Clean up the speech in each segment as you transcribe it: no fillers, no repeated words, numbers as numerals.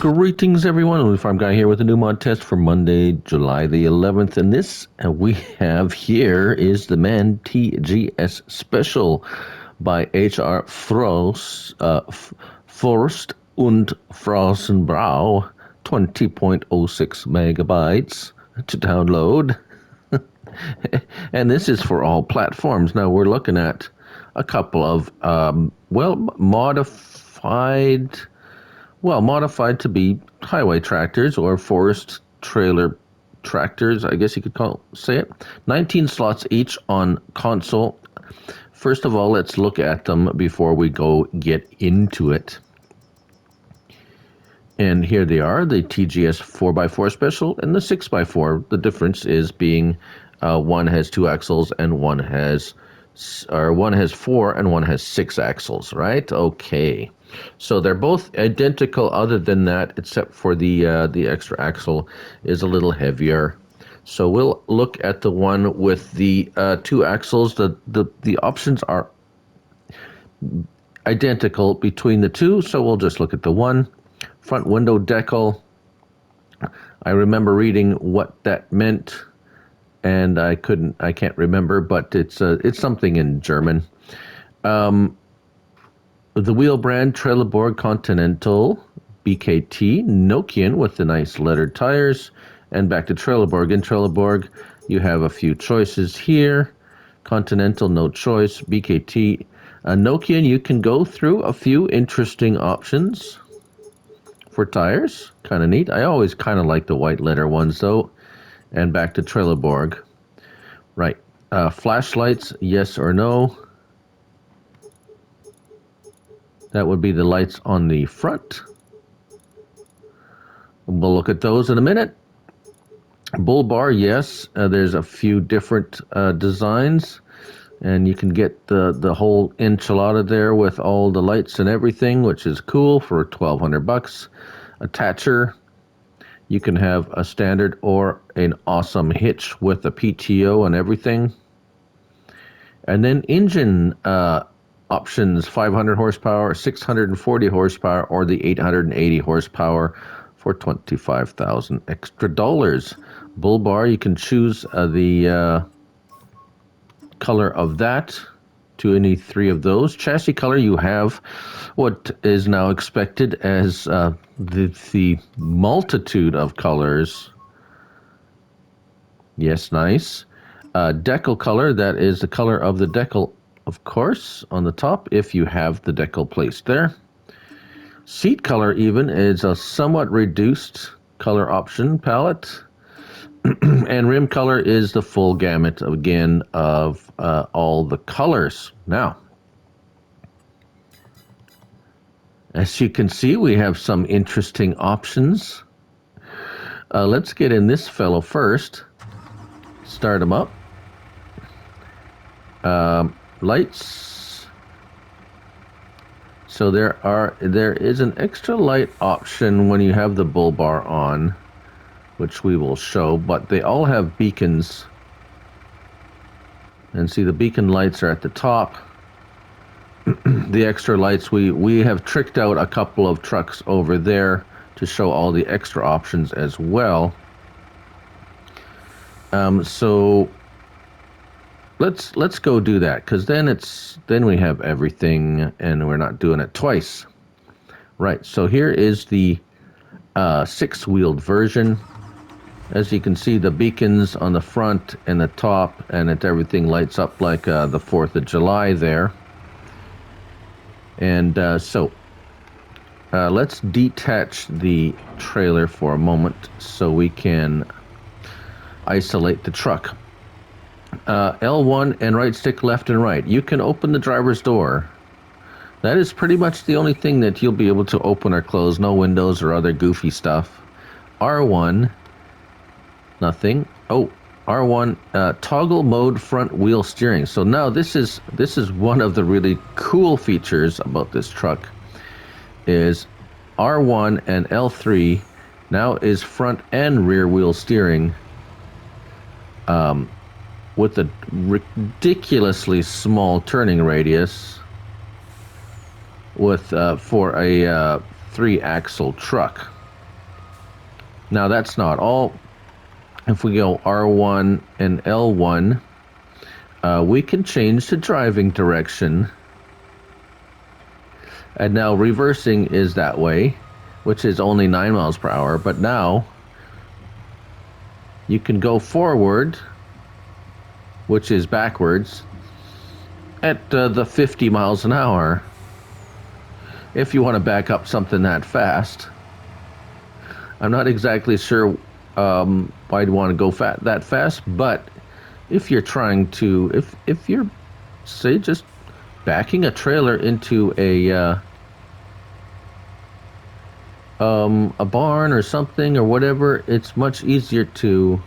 Greetings, everyone. Only Farm Guy here with a new mod test for Monday, July the 11th. And this we have here is the Man TGS Special by HR Forst und Fahrzeugbau, 20.06 megabytes to download. And this is for all platforms. Now we're looking at a couple of, modified to be highway tractors or forest trailer tractors, I guess you could say it. 19 slots each on console. First of all, let's look at them before we get into it. And here they are, the TGS 4x4 Special and the 6x4. The difference is being one has 2 axles and one has 4 and one has 6 axles, right? Okay. So they're both identical other than that, except for the extra axle is a little heavier. So we'll look at the one with the 2 axles. The options are identical between the two, so we'll just look at the one. Front window decal. I remember reading what that meant, and I can't remember, but it's something in German. The wheel brand Trelleborg Continental BKT Nokian with the nice lettered tires. And back to Trelleborg. In Trelleborg, you have a few choices here. Continental, no choice. BKT. Nokian, you can go through a few interesting options for tires. Kind of neat. I always kind of like the white letter ones, though. And back to Trelleborg. Right. Flashlights, yes or no. That would be the lights on the front. We'll look at those in a minute. Bull bar, yes. There's a few different designs, and you can get the whole enchilada there with all the lights and everything, which is cool for $1,200. Attacher, you can have a standard or an awesome hitch with a PTO and everything. And then engine options, 500 horsepower, 640 horsepower, or the 880 horsepower for $25,000 extra dollars. Bull bar, you can choose the color of that to any 3 of those. Chassis color, you have what is now expected as the multitude of colors. Yes, nice. Decal color, that is the color of the decal, of course, on the top, if you have the decal placed there. Seat color even is a somewhat reduced color option palette. And rim color is the full gamut, again, of all the colors. Now, as you can see, we have some interesting options. Let's get in this fellow first. Start them up. Lights. So there is an extra light option when you have the bull bar on, which we will show, but they all have beacons. And see, the beacon lights are at the top. The extra lights, we have tricked out a couple of trucks over there to show all the extra options as well. So let's go do that, because then we have everything and we're not doing it twice. Right, so here is the 6-wheeled version. As you can see, the beacons on the front and the top, and everything lights up like the 4th of July there. And let's detach the trailer for a moment so we can isolate the truck. L1 and right stick left and right. You can open the driver's door. That is pretty much the only thing that you'll be able to open or close. No windows or other goofy stuff. R1, nothing. Oh, R1, toggle mode front wheel steering. So now this is one of the really cool features about this truck, is R1 and L3 now is front and rear wheel steering. With a ridiculously small turning radius with for a 3-axle truck. Now that's not all. If we go R1 and L1, we can change the driving direction. And now reversing is that way, which is only 9 miles per hour. But now you can go forward, which is backwards, at the 50 miles an hour. If you want to back up something that fast. I'm not exactly sure why you'd want to go that fast, but if you're trying to, if you're, say, just backing a trailer into a barn or something or whatever, it's much easier to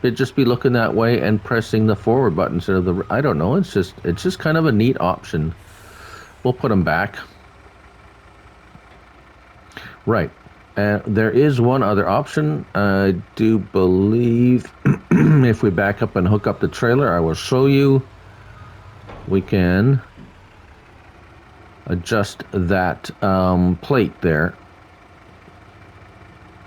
just be looking that way and pressing the forward button instead of the, I don't know, it's just kind of a neat option. We'll put them back. Right. There is one other option. I do believe if we back up and hook up the trailer, I will show you. We can adjust that plate there.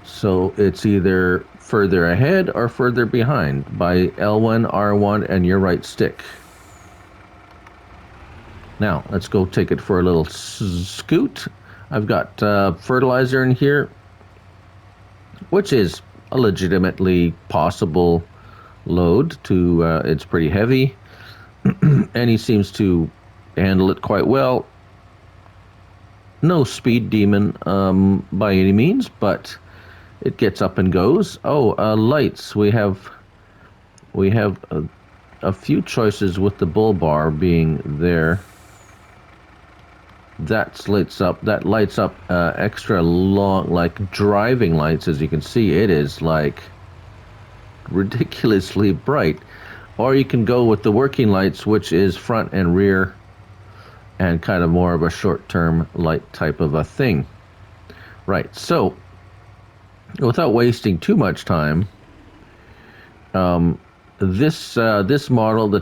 So it's either further ahead or further behind by L1, R1, and your right stick. Now, let's go take it for a little scoot. I've got fertilizer in here, which is a legitimately possible load to, it's pretty heavy, and he seems to handle it quite well. No speed demon by any means, but it gets up and goes. Oh, lights. We have a few choices with the bull bar being there. That lights up extra long, like driving lights. As you can see, it is like ridiculously bright. Or you can go with the working lights, which is front and rear and kind of more of a short-term light type of a thing. Right, so without wasting too much time, this model, the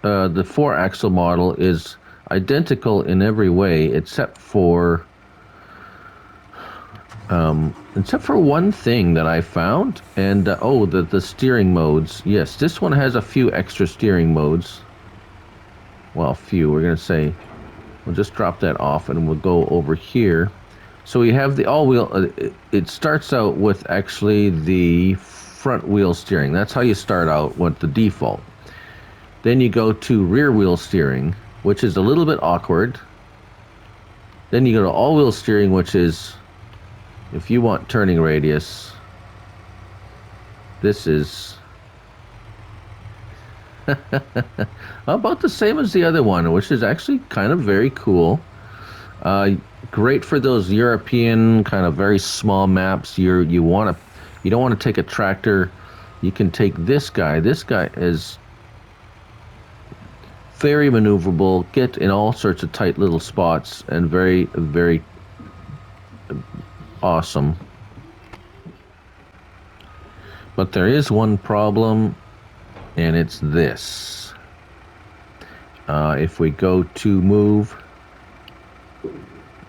4-axle model, is identical in every way except for one thing that I found, and the steering modes. Yes, this one has a few extra steering modes. Well, few. We're gonna say we'll just drop that off and we'll go over here. So we have the all-wheel. It starts out with actually the front wheel steering. That's how you start out with the default. Then you go to rear wheel steering, which is a little bit awkward. Then you go to all-wheel steering, which is, if you want turning radius, this is about the same as the other one, which is actually kind of very cool. Great for those European kind of very small maps. You don't want to take a tractor. You can take this guy. This guy is very maneuverable, get in all sorts of tight little spots, and very, very awesome. But there is one problem, and it's this. If we go to move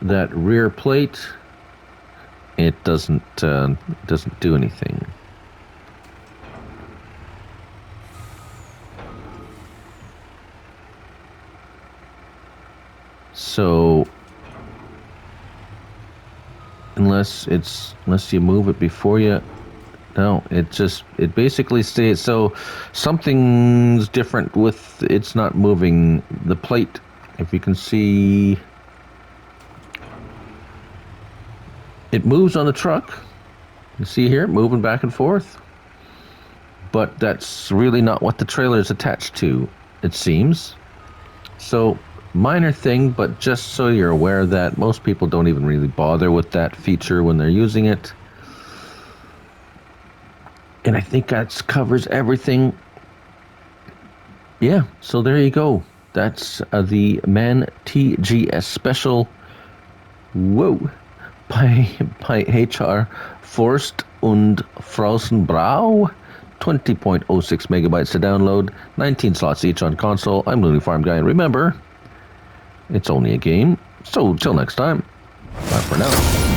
that rear plate, it doesn't do anything. So unless you move it before you, no, it basically stays. So something's different with, it's not moving the plate. If you can see, it moves on the truck. You see here, moving back and forth. But that's really not what the trailer is attached to, it seems. So minor thing, but just so you're aware that most people don't even really bother with that feature when they're using it. And I think that covers everything. Yeah, so there you go. That's the MAN TGS Special. Whoa. By HR Forst und Fahrzeugbau. 20.06 megabytes to download. 19 slots each on console. I'm Looney Farm Guy, and remember, it's only a game. So till next time, bye for now.